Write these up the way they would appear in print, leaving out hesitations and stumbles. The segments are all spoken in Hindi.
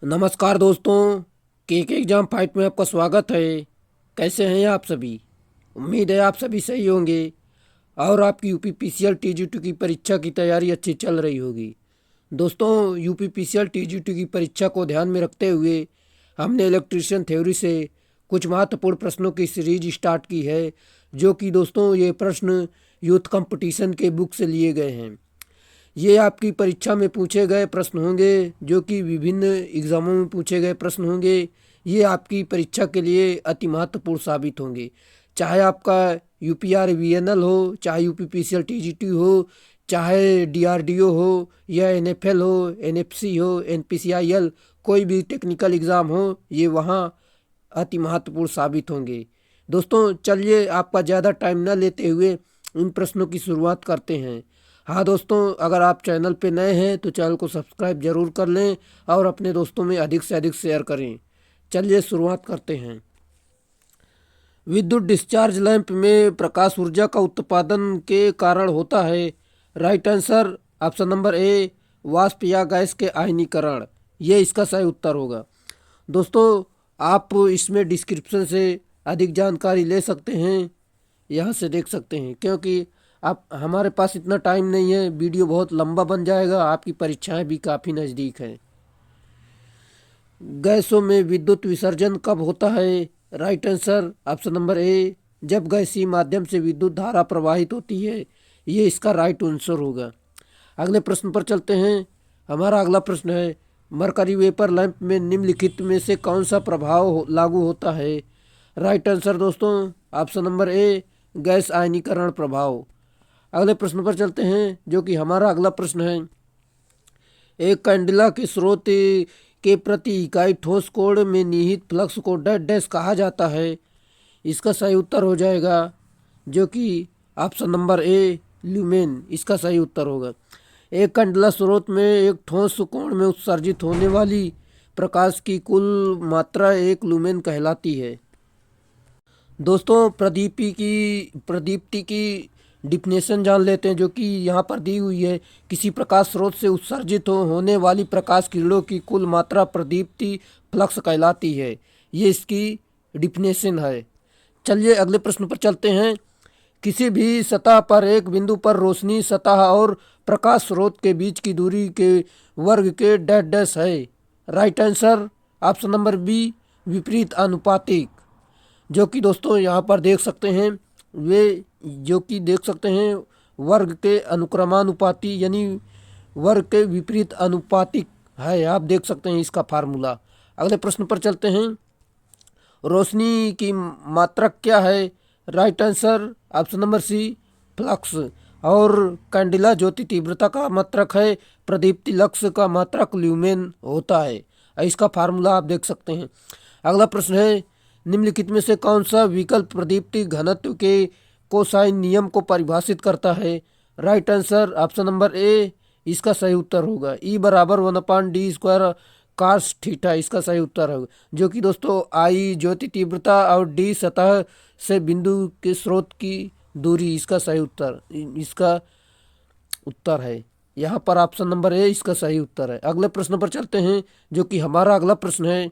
नमस्कार दोस्तों, केक एग्जाम फाइट में आपका स्वागत है। कैसे हैं आप सभी? उम्मीद है आप सभी सही होंगे और आपकी यूपीपीसीएल टीजीटी की परीक्षा की तैयारी अच्छी चल रही होगी। दोस्तों, यूपीपीसीएल टीजीटी की परीक्षा को ध्यान में रखते हुए हमने इलेक्ट्रीशियन थ्योरी से कुछ महत्वपूर्ण प्रश्नों की सीरीज स्टार्ट की है, जो कि दोस्तों ये प्रश्न यूथ कंपटीशन के बुक से लिए गए हैं। ये आपकी परीक्षा में पूछे गए प्रश्न होंगे, जो कि विभिन्न एग्जामों में पूछे गए प्रश्न होंगे। ये आपकी परीक्षा के लिए अति महत्वपूर्ण साबित होंगे। चाहे आपका यूपीआर वीएनएल हो, चाहे यूपीपीसीएल टीजीटी हो, चाहे डीआरडीओ हो या एनएफएल हो, एनएफसी हो, एनपीसीआईएल, कोई भी टेक्निकल एग्ज़ाम हो, ये वहाँ अति महत्वपूर्ण साबित होंगे। दोस्तों, चलिए आपका ज़्यादा टाइम न लेते हुए इन प्रश्नों की शुरुआत करते हैं। हाँ दोस्तों, अगर आप चैनल पे नए हैं तो चैनल को सब्सक्राइब जरूर कर लें और अपने दोस्तों में अधिक से अधिक शेयर करें। चलिए शुरुआत करते हैं। विद्युत डिस्चार्ज लैंप में प्रकाश ऊर्जा का उत्पादन के कारण होता है। Right answer option number A, वाष्प या गैस के आयनीकरण। ये इसका सही उत्तर होगा। दोस्तों, आप इसमें डिस्क्रिप्शन से अधिक जानकारी ले सकते हैं, यहाँ से देख सकते हैं, क्योंकि आप हमारे पास इतना टाइम नहीं है, वीडियो बहुत लंबा बन जाएगा, आपकी परीक्षाएं भी काफ़ी नज़दीक हैं। गैसों में विद्युत विसर्जन कब होता है? Right answer option number A, जब गैसीय माध्यम से विद्युत धारा प्रवाहित होती है। ये इसका राइट आंसर होगा। अगले प्रश्न पर चलते हैं। हमारा अगला प्रश्न है, मरकरी वेपर लैंप में निम्नलिखित में से कौन सा प्रभाव लागू होता है? राइट आंसर दोस्तों ऑप्शन नंबर ए, गैस आयनीकरण प्रभाव। अगले प्रश्न पर चलते हैं, जो कि हमारा अगला प्रश्न है। एक कैंडिला के स्रोत के प्रति इकाई ठोस कोण में निहित फ्लक्स को डैश डैश कहा जाता है। इसका सही उत्तर हो जाएगा, जो कि ऑप्शन नंबर ए, ल्यूमेन। इसका सही उत्तर होगा। एक कैंडिला स्रोत में एक ठोस कोण में उत्सर्जित होने वाली प्रकाश की कुल मात्रा एक लुमेन कहलाती है। दोस्तों, प्रदीप्ति की डिफिनेशन जान लेते हैं, जो कि यहाँ पर दी हुई है। किसी प्रकाश स्रोत से उत्सर्जित होने वाली प्रकाश किरणों की कुल मात्रा प्रदीप्ति फ्लक्स कहलाती है। ये इसकी डिफिनेशन है। चलिए अगले प्रश्न पर चलते हैं। किसी भी सतह पर एक बिंदु पर रोशनी सतह और प्रकाश स्रोत के बीच की दूरी के वर्ग के डैश डैश है। Right answer option number B, विपरीत अनुपातिक। जो कि दोस्तों यहाँ पर देख सकते हैं, वे जो कि देख सकते हैं वर्ग के अनुक्रमानुपाती, यानी वर्ग के विपरीत अनुपातिक है। आप देख सकते हैं इसका फार्मूला। अगले प्रश्न पर चलते हैं। रोशनी की मात्रक क्या है? Right answer option number C, flux. और कैंडिला ज्योति तीव्रता का मात्रक है, प्रदीप्ति लक्स का मात्रक ल्यूमेन होता है। इसका फार्मूला आप देख सकते हैं। अगला प्रश्न है, निम्नलिखित में से कौन सा विकल्प प्रदीप्ति घनत्व के कोसाइन नियम को परिभाषित करता है? Right answer option number A, इसका सही उत्तर होगा। ई बराबर 1/d² cos थीटा। इसका सही उत्तर होगा, जो कि दोस्तों आई ज्योति तीव्रता और डी सतह से बिंदु के स्रोत की दूरी। इसका सही उत्तर इसका उत्तर है। यहाँ पर ऑप्शन नंबर ए इसका सही उत्तर है। अगले प्रश्न पर चलते हैं, जो कि हमारा अगला प्रश्न है।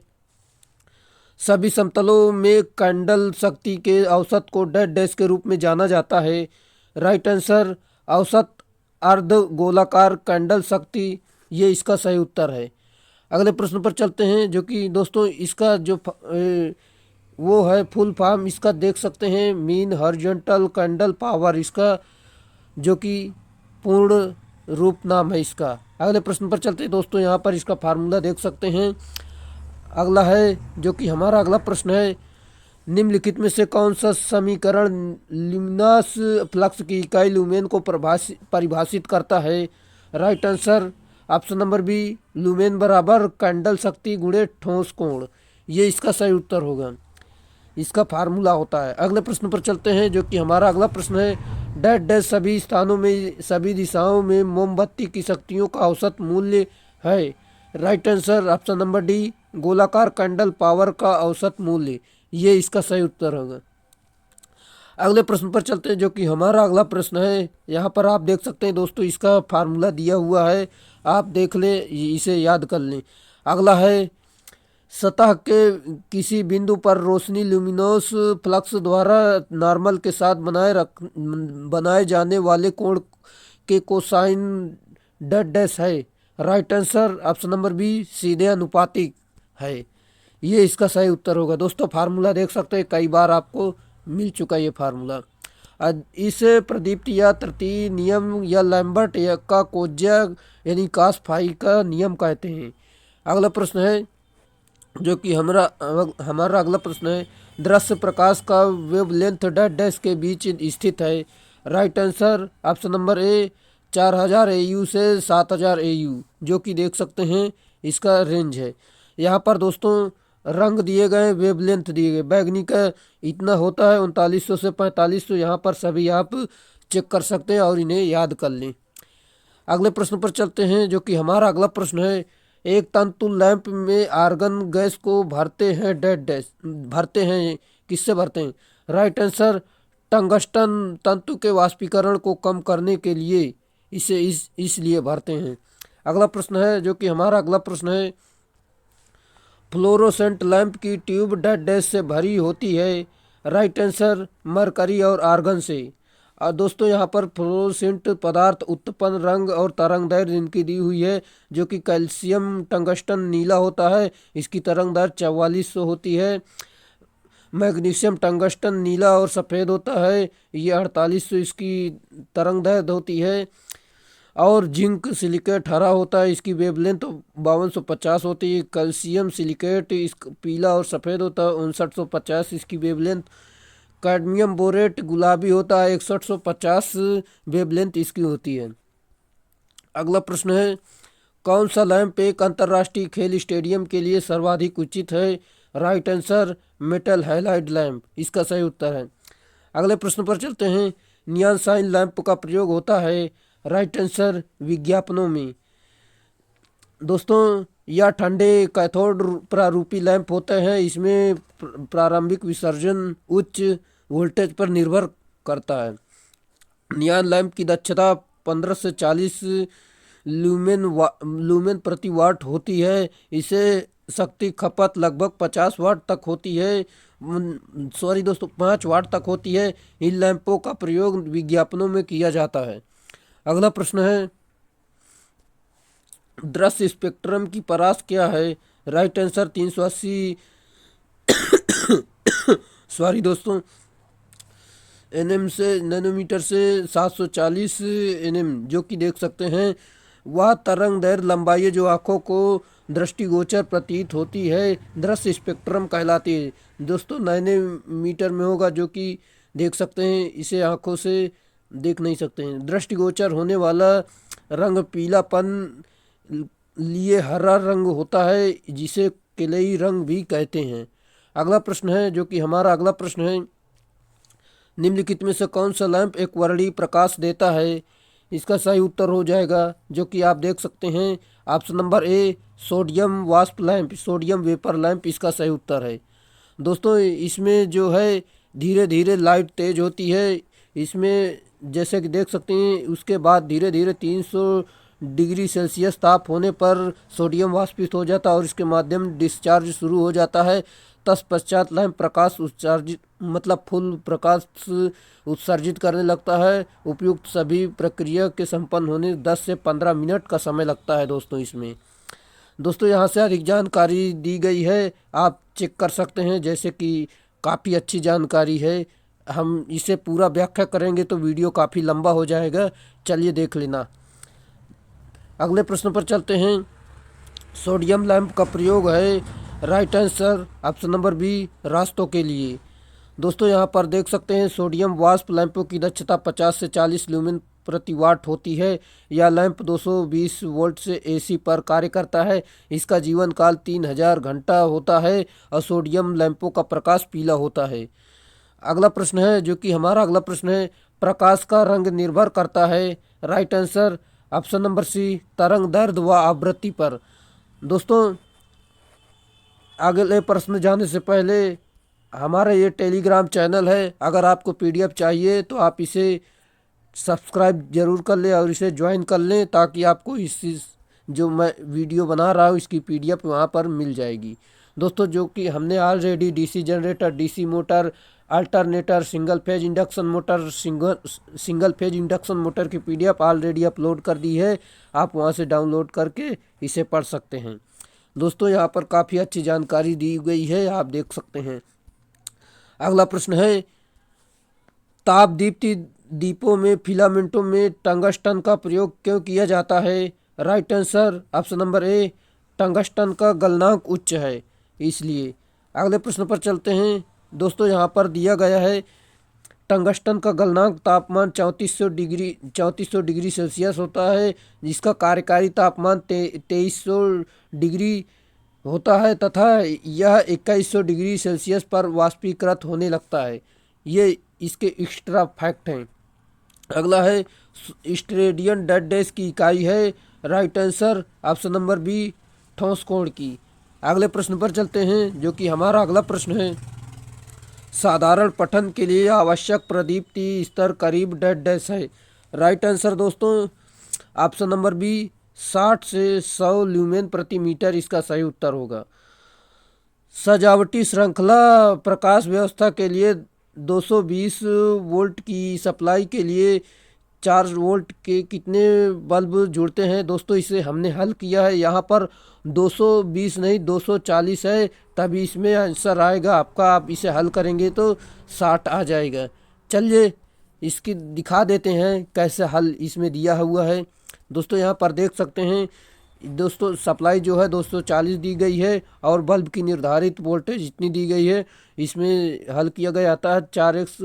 सभी समतलों में कैंडल शक्ति के औसत को डैश डैश के रूप में जाना जाता है। राइट आंसर औसत अर्ध गोलाकार कैंडल शक्ति। ये इसका सही उत्तर है। अगले प्रश्न पर चलते हैं, जो कि दोस्तों इसका जो वो है फुल फॉर्म, इसका देख सकते हैं, मीन हॉरिजॉन्टल कैंडल पावर। इसका जो कि पूर्ण रूप नाम है इसका। अगले प्रश्न पर चलते हैं दोस्तों, यहाँ पर इसका फार्मूला देख सकते हैं। अगला है, जो कि हमारा अगला प्रश्न है, निम्नलिखित में से कौन सा समीकरण ल्यूमिनस फ्लक्स की इकाई लुमेन को परिभाषित करता है? Right answer option number B, lumen बराबर कैंडल शक्ति गुणे ठोस कोण। ये इसका सही उत्तर होगा। इसका फार्मूला होता है। अगले प्रश्न पर चलते हैं, जो कि हमारा अगला प्रश्न है। डैश डैश सभी स्थानों में सभी दिशाओं में मोमबत्ती की शक्तियों का औसत मूल्य है। Right answer option number D, गोलाकार कैंडल पावर का औसत मूल्य। ये इसका सही उत्तर होगा। अगले प्रश्न पर चलते हैं, जो कि हमारा अगला प्रश्न है। यहाँ पर आप देख सकते हैं दोस्तों, इसका फार्मूला दिया हुआ है, आप देख लें, इसे याद कर लें। अगला है, सतह के किसी बिंदु पर रोशनी ल्यूमिनोस फ्लक्स द्वारा नॉर्मल के साथ बनाए जाने वाले कोण के कोसाइन डैश डैश है। Right answer option number B सीधे अनुपातिक है। ये इसका सही उत्तर होगा। दोस्तों फार्मूला देख सकते हैं, कई बार आपको मिल चुका है ये फार्मूला। इस प्रदीप्त या तृतीय नियम या लैम्बर्ट का कोज्या यानी कास फाई का नियम कहते हैं। अगला प्रश्न है जो कि हमारा अगला प्रश्न है, दृश्य प्रकाश का वेवलेंथ डैश डैश के बीच स्थित है। Right answer option number A 4000 AU से 7000 AU, जो कि देख सकते हैं इसका रेंज है। यहाँ पर दोस्तों रंग दिए गए, वेवलेंथ दिए गए, बैगनी का इतना होता है 3900 से 4500। यहाँ पर सभी आप चेक कर सकते हैं और इन्हें याद कर लें। अगले प्रश्न पर चलते हैं जो कि हमारा अगला प्रश्न है, एक तंतु लैंप में आर्गन गैस को भरते हैं डैश डैश, भरते हैं किससे भरते हैं। राइट आंसर टंगस्टन तंतु के वाष्पीकरण को कम करने के लिए इसे इसलिए भरते हैं। अगला प्रश्न है जो कि हमारा अगला प्रश्न है, फ्लोरोसेंट लैंप की ट्यूब डैश डैश से भरी होती है। राइट आंसर मरकरी और आर्गन से। दोस्तों यहाँ पर फ्लोरोसेंट पदार्थ उत्पन्न रंग और तरंगदैर्घ्य इनकी दी हुई है, जो कि कैल्शियम टंगस्टन नीला होता है, इसकी तरंगदैर्घ्य 4400 होती है। मैग्नीशियम टंगस्टन नीला और सफ़ेद होता है, ये 4800 इसकी तरंगदैर्घ्य होती है। और जिंक सिलिकेट हरा होता है, इसकी वेवलेंथ 5250 होती है। कैल्शियम सिलिकेट इस पीला और सफ़ेद होता है, 5950 इसकी वेवलेंथ। कैडमियम बोरेट गुलाबी होता है, 6150 वेवलेंथ इसकी होती है। अगला प्रश्न है, कौन सा लैंप एक अंतर्राष्ट्रीय खेल स्टेडियम के लिए सर्वाधिक उचित है। Right answer metal halide lamp इसका सही उत्तर है। अगले प्रश्न पर चलते हैं, नियॉन साइन लैंप का प्रयोग होता है। राइट आंसर विज्ञापनों में। दोस्तों यह ठंडे कैथोड प्रारूपी लैंप होते हैं, इसमें प्रारंभिक विसर्जन उच्च वोल्टेज पर निर्भर करता है। नियॉन लैंप की दक्षता 15 से 40 लूमेन प्रति वाट होती है। इसे शक्ति खपत लगभग 50 वाट तक होती है, सॉरी दोस्तों 5 वाट तक होती है। इन लैंपों का प्रयोग विज्ञापनों में किया जाता है। अगला प्रश्न है, दृश्य स्पेक्ट्रम की परास क्या है। राइट आंसर 380 सॉरी दोस्तों एनएम से नैनोमीटर से 740 एनएम, जो कि देख सकते हैं वह तरंग दैर्घ्य लंबाई जो आँखों को दृष्टिगोचर प्रतीत होती है, दृश्य स्पेक्ट्रम कहलाती है। दोस्तों नैनोमीटर में होगा, जो कि देख सकते हैं, इसे आँखों से देख नहीं सकते हैं। दृष्टिगोचर होने वाला रंग पीलापन लिए हरा रंग होता है, जिसे केलई रंग भी कहते हैं। अगला प्रश्न है जो कि हमारा अगला प्रश्न है, निम्नलिखित में से कौन सा लैंप एक वर्णीय प्रकाश देता है। इसका सही उत्तर हो जाएगा जो कि आप देख सकते हैं ऑप्शन नंबर ए सोडियम वाष्प लैंप, सोडियम वेपर लैंप इसका सही उत्तर है। दोस्तों इसमें जो है धीरे धीरे लाइट तेज होती है, इसमें जैसे कि देख सकते हैं उसके बाद धीरे धीरे 300 डिग्री सेल्सियस ताप होने पर सोडियम वाष्पित हो जाता है और इसके माध्यम डिस्चार्ज शुरू हो जाता है। तत्पश्चात लैंप प्रकाश उत्सर्जित मतलब फुल प्रकाश उत्सर्जित करने लगता है। उपयुक्त सभी प्रक्रिया के संपन्न होने 10 से 15 मिनट का समय लगता है दोस्तों इसमें। दोस्तों यहाँ से अधिक जानकारी दी गई है, आप चेक कर सकते हैं, जैसे कि काफ़ी अच्छी जानकारी है। हम इसे पूरा व्याख्या करेंगे तो वीडियो काफ़ी लंबा हो जाएगा, चलिए देख लेना। अगले प्रश्न पर चलते हैं, सोडियम लैंप का प्रयोग है। Right answer option number B रास्तों के लिए। दोस्तों यहाँ पर देख सकते हैं सोडियम वाष्प लैंपों की दक्षता 50 से 40 ल्यूमेन प्रति वाट होती है। यह लैंप 220 वोल्ट से एसी पर कार्य करता है। इसका जीवन काल 3000 घंटा होता है और सोडियम लैंपों का प्रकाश पीला होता है। अगला प्रश्न है जो कि हमारा अगला प्रश्न है, प्रकाश का रंग निर्भर करता है। Right answer option number C तरंग दैर्घ्य व आवृत्ति पर। दोस्तों अगले प्रश्न जाने से पहले हमारा ये टेलीग्राम चैनल है, अगर आपको पीडीएफ चाहिए तो आप इसे सब्सक्राइब जरूर कर लें और इसे ज्वाइन कर लें, ताकि आपको इस जो मैं वीडियो बना रहा हूँ इसकी पीडीएफ वहाँ पर मिल जाएगी। दोस्तों जो कि हमने already DC generator, DC motor, alternator, single phase induction motor, single phase induction motor की पीडीएफ ऑलरेडी अपलोड कर दी है। आप वहां से डाउनलोड करके इसे पढ़ सकते हैं। दोस्तों यहाँ पर काफ़ी अच्छी जानकारी दी गई है, आप देख सकते हैं। अगला प्रश्न है, ताप दीप्ति दीपों में फिलामेंटों में टंगस्टन का प्रयोग क्यों किया जाता है? Right answer option number A, tungsten का गलनांक उच्च है इसलिए। अगले प्रश्न पर चलते हैं। दोस्तों यहाँ पर दिया गया है, टंगस्टन का गलनांक तापमान 3400 डिग्री सेल्सियस होता है, जिसका कार्यकारी तापमान 2300 डिग्री होता है तथा यह 2100 डिग्री सेल्सियस पर वाष्पीकृत होने लगता है। ये इसके एक्स्ट्रा फैक्ट हैं। अगला है, स्टेरेडियन डेड डैश की इकाई है। Right answer option number B, ठोस कोण की। अगले प्रश्न पर चलते हैं, जो कि हमारा अगला प्रश्न है, साधारण पठन के लिए आवश्यक प्रदीप्ति स्तर करीब डेड डैश है। राइट आंसर दोस्तों ऑप्शन नंबर बी, 60 से 100 ल्यूमेन प्रति मीटर इसका सही उत्तर होगा। सजावटी श्रृंखला प्रकाश व्यवस्था के लिए 220 वोल्ट की सप्लाई के लिए 4 वोल्ट के कितने बल्ब जुड़ते हैं? दोस्तों इसे हमने हल किया है, यहाँ पर 220 नहीं 240 है, तभी इसमें आंसर आएगा आपका। आप इसे हल करेंगे तो 60 आ जाएगा। चलिए इसकी दिखा देते हैं कैसे हल इसमें दिया हुआ है। दोस्तों यहाँ पर देख सकते हैं, दोस्तों सप्लाई जो है 240 दी गई है और बल्ब की निर्धारित वोल्टेज इतनी दी गई है। इसमें हल किया गया आता है 4x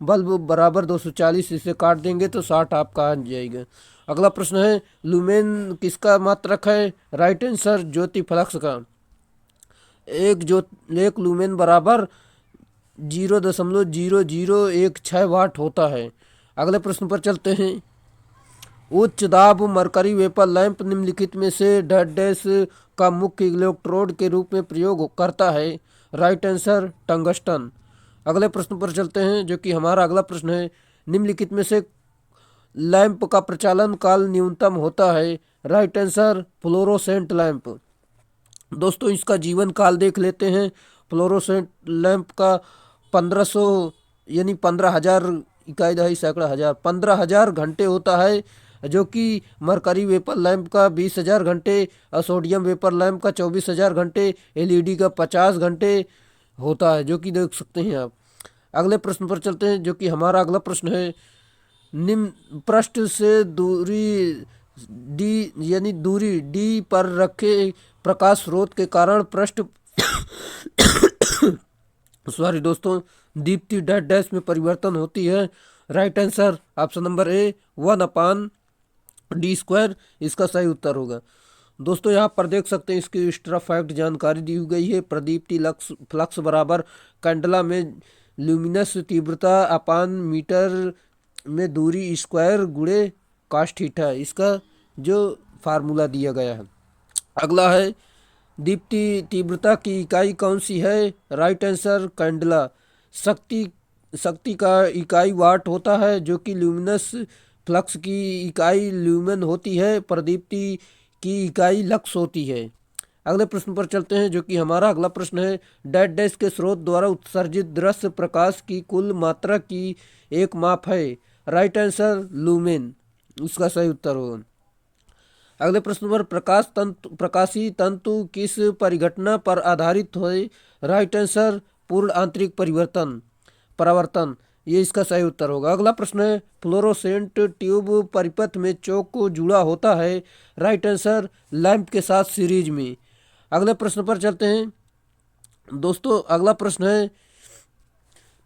बल्ब बराबर 240, इसे काट देंगे तो 60 आपका आ जाएगा। अगला प्रश्न है, लुमेन किसका मात्रक है? राइट आंसर ज्योति फ्लक्स का। एक लुमेन बराबर 0.0016 वाट होता है। अगले प्रश्न पर चलते हैं। उच्च दाब मरकरी वेपर लैंप निम्नलिखित में से डेड डैश का मुख्य इलेक्ट्रोड के रूप में प्रयोग करता है? Right answer tungsten. अगले प्रश्न पर चलते हैं, जो कि हमारा अगला प्रश्न है, निम्नलिखित में से लैंप का प्रचालन काल न्यूनतम होता है? Right answer fluorescent lamp. दोस्तों इसका जीवन काल देख लेते हैं। फ्लोरोसेंट लैंप का 1500 यानी 15,000 इकाई दहाई सैकड़ा हज़ार 15,000 घंटे होता है, जो कि मरकरी वेपर लैंप का 20,000 घंटे, सोडियम वेपर लैंप का 24,000 घंटे, एलईडी का 50 घंटे होता है, जो कि देख सकते हैं आप। अगले प्रश्न पर चलते हैं, जो कि हमारा अगला प्रश्न है, निम्न पृष्ठ से दूरी डी पर रखे प्रकाश स्रोत के कारण पृष्ठ सॉरी दोस्तों दीप्ति डेड डैश में परिवर्तन होती है। Right answer option number A, 1/d², इसका सही उत्तर होगा। दोस्तों यहाँ पर देख सकते हैं, इसकी एक्स्ट्रा फैक्ट जानकारी दी गई है। प्रदीप्ति फ्लक्स बराबर कैंडला में ल्यूमिनस तीव्रता अपान मीटर में दूरी स्क्वायर गुणे काश थीटा, इसका जो फार्मूला दिया गया है। अगला है, दीप्ति तीव्रता की इकाई कौन सी है? Right answer candela. शक्ति का इकाई वाट होता है, जो कि ल्यूमिनस फ्लक्स की इकाई ल्यूमेन होती है। प्रदीप्ति की इकाई लक्स होती है। अगले प्रश्न पर चलते हैं, जो कि हमारा अगला प्रश्न है, डेड डैश के स्रोत द्वारा उत्सर्जित दृश्य प्रकाश की कुल मात्रा की एक माप है? राइट आंसर लूमेन, इसका सही उत्तर होगा। अगले प्रश्न पर प्रकाशी तंतु किस परिघटना पर आधारित है? राइट आंसर पूर्ण आंतरिक परावर्तन, ये इसका सही उत्तर होगा। अगला प्रश्न है, फ्लोरोसेंट ट्यूब परिपथ में चौक को जुड़ा होता है? राइट आंसर लैंप के साथ सीरीज में। अगले प्रश्न पर चलते हैं। दोस्तों अगला प्रश्न है,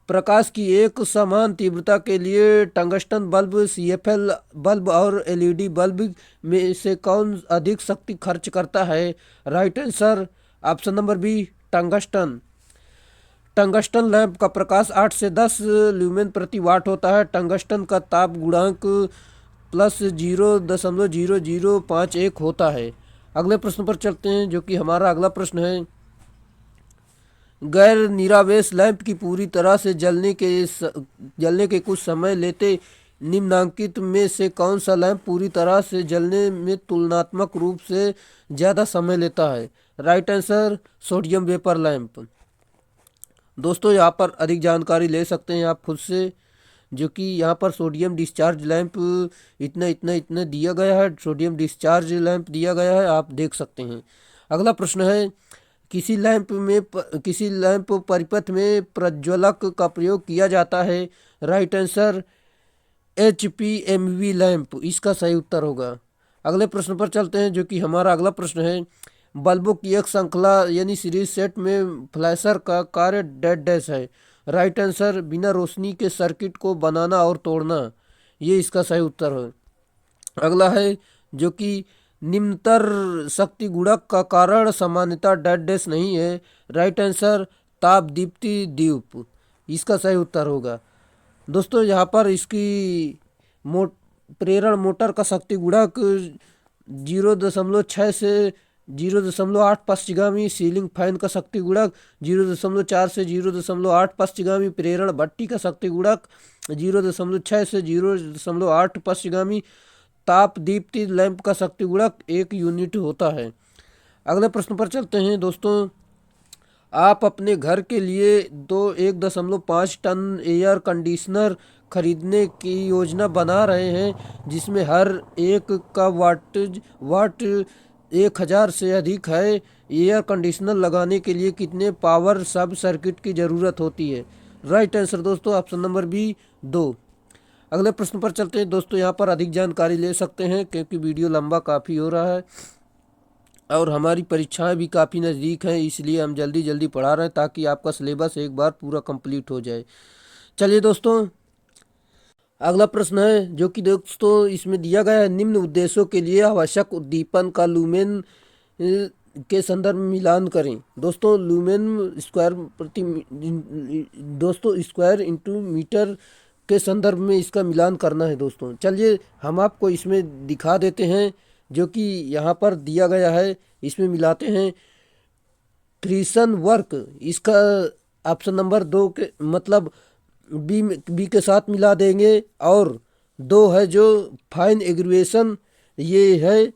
प्रकाश की एक समान तीव्रता के लिए टंगस्टन बल्ब, CFL बल्ब और LED बल्ब में से कौन अधिक शक्ति खर्च करता है? Right answer option number B, tungsten. Tungsten lamp का प्रकाश 8 से 10 ल्यूमेन प्रति वाट होता है। टंगस्टन का ताप गुणांक +0.0051 होता है। अगले प्रश्न पर चलते हैं, जो कि हमारा अगला प्रश्न है, गैर निरावेश लैंप की पूरी तरह से जलने के कुछ समय निम्नांकित में से कौन सा लैंप पूरी तरह से जलने में तुलनात्मक रूप से ज़्यादा समय लेता है? Right answer sodium vapour lamp. दोस्तों यहाँ पर अधिक जानकारी ले सकते हैं आप खुद से, जो कि यहाँ पर सोडियम डिस्चार्ज लैंप इतना इतना इतना दिया गया है, सोडियम डिस्चार्ज लैंप दिया गया है, आप देख सकते हैं। अगला प्रश्न है, किसी लैंप परिपथ में प्रज्वलक का प्रयोग किया जाता है? राइट आंसर HPMV लैंप इसका सही उत्तर होगा। अगले प्रश्न पर चलते हैं, जो कि हमारा अगला प्रश्न है, बल्बों की एक श्रृंखला यानी सीरीज सेट में फ्लैशर का कार्य डैश डैश है? राइट आंसर बिना रोशनी के सर्किट को बनाना और तोड़ना, ये इसका सही उत्तर है। अगला है, जो कि निम्नतर शक्ति गुणक का कारण सामान्यतः डैश डैश नहीं है? राइट आंसर ताप दीप्ति द्वीप, इसका सही उत्तर होगा। दोस्तों यहाँ पर इसकी प्रेरण मोटर का शक्ति गुणक 0.6 से 0.8 पश्चिगामी, सीलिंग फैन का शक्ति गुणक 0.4 से 0.8 पश्चिगामी, प्रेरण भट्टी का शक्ति गुणक 0.6 से 0.8 पश्चिगामी, ताप दीप्ति लैंप का शक्ति गुणक 1 यूनिट होता है। अगले प्रश्न पर चलते हैं। दोस्तों आप अपने घर के लिए 1.5 टन एयर कंडीशनर खरीदने की योजना बना रहे हैं, जिसमें हर एक का वाट 1000 से अधिक है। एयर कंडीशनर लगाने के लिए कितने पावर सब सर्किट की ज़रूरत होती है? राइट आंसर दोस्तों ऑप्शन नंबर बी 2। अगले प्रश्न पर चलते हैं। दोस्तों यहाँ पर अधिक जानकारी ले सकते हैं, क्योंकि वीडियो लंबा काफ़ी हो रहा है और हमारी परीक्षाएं भी काफ़ी नज़दीक हैं, इसलिए हम जल्दी जल्दी पढ़ा रहे हैं ताकि आपका सिलेबस एक बार पूरा कंप्लीट हो जाए। चलिए दोस्तों अगला प्रश्न है, जो कि दोस्तों इसमें दिया गया है, निम्न उद्देश्यों के लिए आवश्यक उद्दीपन का लूमेन के संदर्भ में मिलान करें। दोस्तों लूमेन स्क्वायर इंटू मीटर के संदर्भ में इसका मिलान करना है। दोस्तों चलिए हम आपको इसमें दिखा देते हैं, जो कि यहाँ पर दिया गया है, इसमें मिलाते हैं। फ्रिक्शन वर्क इसका ऑप्शन नंबर 2 के मतलब बी के साथ मिला देंगे, और 2 है जो फाइन एग्रीवेशन, ये है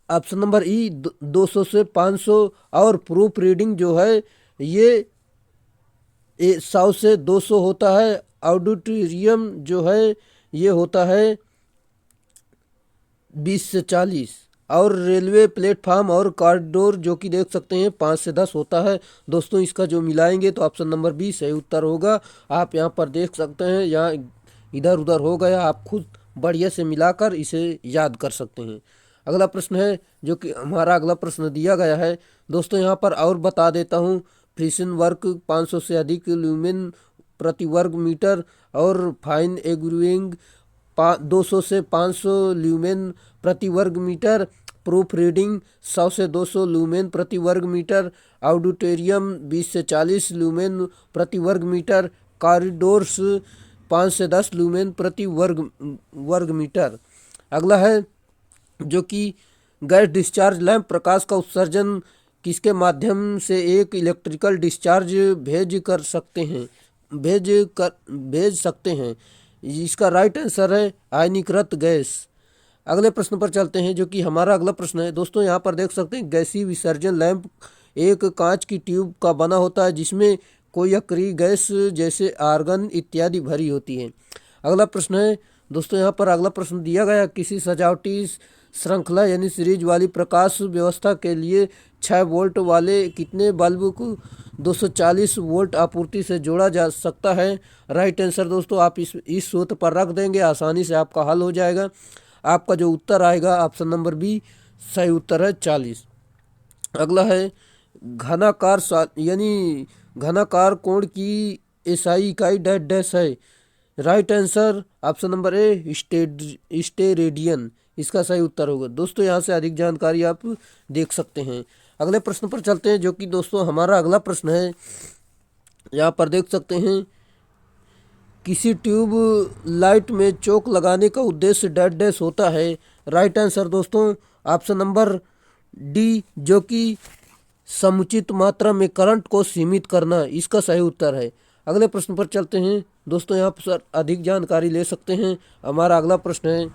ऑप्शन नंबर ई 200 से 500, और प्रूफ रीडिंग जो है ये 100 से 200 होता है। ऑडिटोरियम जो है ये होता है 20 से 40, और रेलवे प्लेटफार्म और कॉरिडोर जो कि देख सकते हैं 5 से 10 होता है। दोस्तों इसका जो मिलाएंगे तो ऑप्शन नंबर बी सही उत्तर होगा। आप यहाँ पर देख सकते हैं, यहाँ इधर उधर हो गया, आप खुद बढ़िया से मिलाकर इसे याद कर सकते हैं। अगला प्रश्न है, जो कि हमारा अगला प्रश्न दिया गया है। दोस्तों यहाँ पर और बता देता हूँ, फ्रिक्शन वर्क 500 से अधिक ल्यूमेन प्रति वर्ग मीटर, और फाइन एग्रीविंग 200 से 500 ल्यूमेन प्रति वर्ग मीटर, प्रूफ रीडिंग 100 से 200 ल्यूमेन प्रति वर्ग मीटर, ऑडिटोरियम 20 से 40 ल्यूमेन प्रति वर्ग मीटर, कॉरिडोर्स 5 से 10 ल्यूमेन प्रति वर्ग मीटर। अगला है, जो कि गैस डिस्चार्ज लैंप प्रकाश का उत्सर्जन किसके माध्यम से एक इलेक्ट्रिकल डिस्चार्ज भेज सकते हैं? इसका राइट आंसर है आयनीकृत गैस। अगले प्रश्न पर चलते हैं, जो कि हमारा अगला प्रश्न है। दोस्तों यहाँ पर देख सकते हैं, गैसीय विसर्जन लैंप एक कांच की ट्यूब का बना होता है, जिसमें कोई अक्रिय गैस जैसे आर्गन इत्यादि भरी होती है। अगला प्रश्न है। दोस्तों यहाँ पर अगला प्रश्न दिया गया, किसी सजावटी श्रृंखला यानी सीरीज वाली प्रकाश व्यवस्था के लिए 6 वोल्ट वाले कितने बल्ब को 240 वोल्ट आपूर्ति से जोड़ा जा सकता है? राइट आंसर दोस्तों आप इस सूत्र पर रख देंगे, आसानी से आपका हल हो जाएगा। आपका जो उत्तर आएगा ऑप्शन नंबर बी सही उत्तर है 40। अगला है, घनाकार कोण की एसआई इकाई डैश डैश है? Right answer option number A steradian, इसका सही उत्तर होगा। दोस्तों यहाँ से अधिक जानकारी आप देख सकते हैं। अगले प्रश्न पर चलते हैं, जो कि दोस्तों हमारा अगला प्रश्न है। यहाँ पर देख सकते हैं, किसी ट्यूब लाइट में चोक लगाने का उद्देश्य डैश डैश होता है? राइट आंसर दोस्तों ऑप्शन नंबर डी, जो कि समुचित मात्रा में करंट को सीमित करना, इसका सही उत्तर है। अगले प्रश्न पर चलते हैं दोस्तों। यहाँ पर अधिक जानकारी ले सकते हैं। हमारा अगला प्रश्न है,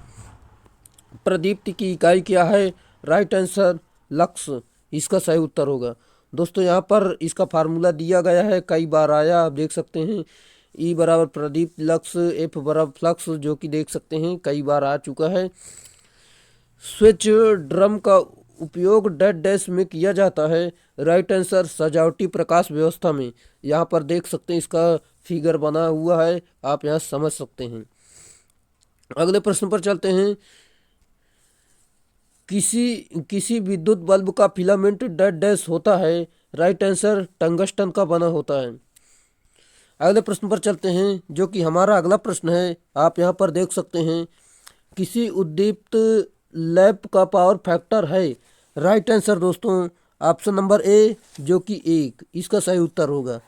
प्रदीप्ति की इकाई क्या है? राइट आंसर लक्स इसका सही उत्तर होगा। दोस्तों यहाँ पर इसका फार्मूला दिया गया है, कई बार आया, आप देख सकते हैं। ई बराबर प्रदीप लक्स, एफ बराबर फ्लक्स, जो कि देख सकते हैं कई बार आ चुका है। स्विच ड्रम का उपयोग डेड डैश में किया जाता है। राइट आंसर सजावटी प्रकाश व्यवस्था में। यहाँ पर देख सकते हैं इसका फिगर बना हुआ है, आप यहाँ समझ सकते हैं। अगले प्रश्न पर चलते हैं। किसी विद्युत बल्ब का फिलामेंट डेड डैश होता है। राइट आंसर टंगस्टन का बना होता है। अगले प्रश्न पर चलते हैं, जो कि हमारा अगला प्रश्न है, आप यहाँ पर देख सकते हैं। किसी उद्दीप्त लैंप का पावर फैक्टर है। राइट आंसर दोस्तों ऑप्शन नंबर ए, जो कि 1 इसका सही उत्तर होगा।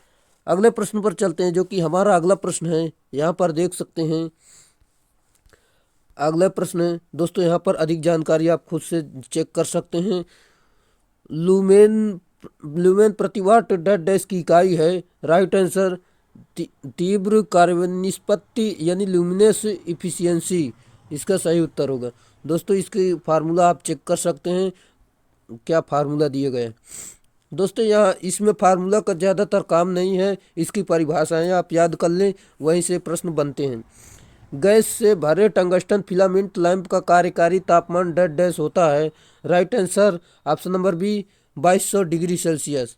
अगले प्रश्न पर चलते हैं, जो कि हमारा अगला प्रश्न है, यहाँ पर देख सकते हैं। अगला प्रश्न है दोस्तों, यहाँ पर अधिक जानकारी आप खुद से चेक कर सकते हैं। लुमेन प्रतिवाट डेड डैश की इकाई है। राइट आंसर तीव्र कार्य निष्पत्ति यानी ल्यूमिनेस इफिशियंसी इसका सही उत्तर होगा। दोस्तों इसके फार्मूला आप चेक कर सकते हैं, क्या फार्मूला दिए गए। दोस्तों यहाँ इसमें फार्मूला का ज़्यादातर काम नहीं है, इसकी परिभाषाएं आप याद कर लें, वहीं से प्रश्न बनते हैं। गैस से भरे टंगस्टन फिलामेंट लैंप का कार्यकारी तापमान डेड डैश होता है। Right answer option number B 2200 degree Celsius.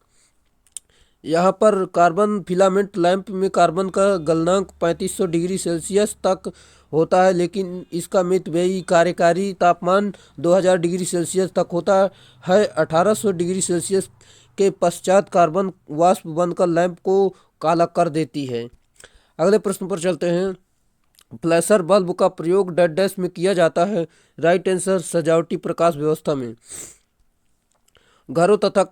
यहाँ पर कार्बन फिलामेंट लैंप में कार्बन का गलनांक 3500 डिग्री सेल्सियस तक होता है, लेकिन इसका मितव्ययी कार्यकारी तापमान 2000 डिग्री सेल्सियस तक होता है। 1800 डिग्री सेल्सियस के पश्चात कार्बन वाष्प बनकर लैंप को काला कर देती है। अगले प्रश्न पर चलते हैं। फ्लैशर बल्ब का प्रयोग डेड डैश में किया जाता है। राइट आंसर सजावटी प्रकाश व्यवस्था में। घरों तथा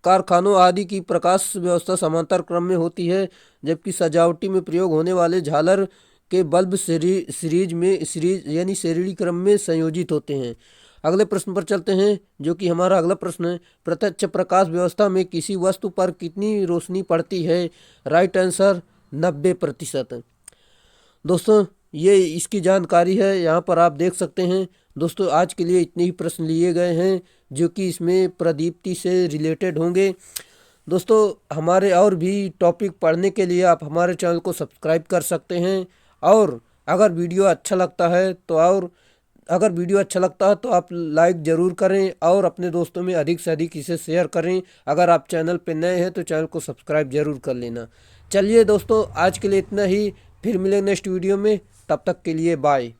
कारखानों आदि की प्रकाश व्यवस्था समांतर क्रम में होती है, जबकि सजावटी में प्रयोग होने वाले झालर के बल्ब सीरीज यानी श्रेणी क्रम में संयोजित होते हैं। अगले प्रश्न पर चलते हैं, जो कि हमारा अगला प्रश्न है। प्रत्यक्ष प्रकाश व्यवस्था में किसी वस्तु पर कितनी रोशनी पड़ती है? Right answer 90%। दोस्तों ये इसकी जानकारी है, यहाँ पर आप देख सकते हैं। दोस्तों आज के लिए इतने ही प्रश्न लिए गए हैं, जो कि इसमें प्रदीप्ति से रिलेटेड होंगे। दोस्तों हमारे और भी टॉपिक पढ़ने के लिए आप हमारे चैनल को सब्सक्राइब कर सकते हैं, और अगर वीडियो अच्छा लगता है तो आप लाइक ज़रूर करें और अपने दोस्तों में अधिक से अधिक इसे शेयर करें। अगर आप चैनल पर नए हैं तो चैनल को सब्सक्राइब ज़रूर कर लेना। चलिए दोस्तों आज के लिए इतना ही, फिर मिलेंगे नेक्स्ट वीडियो में, तब तक के लिए बाय।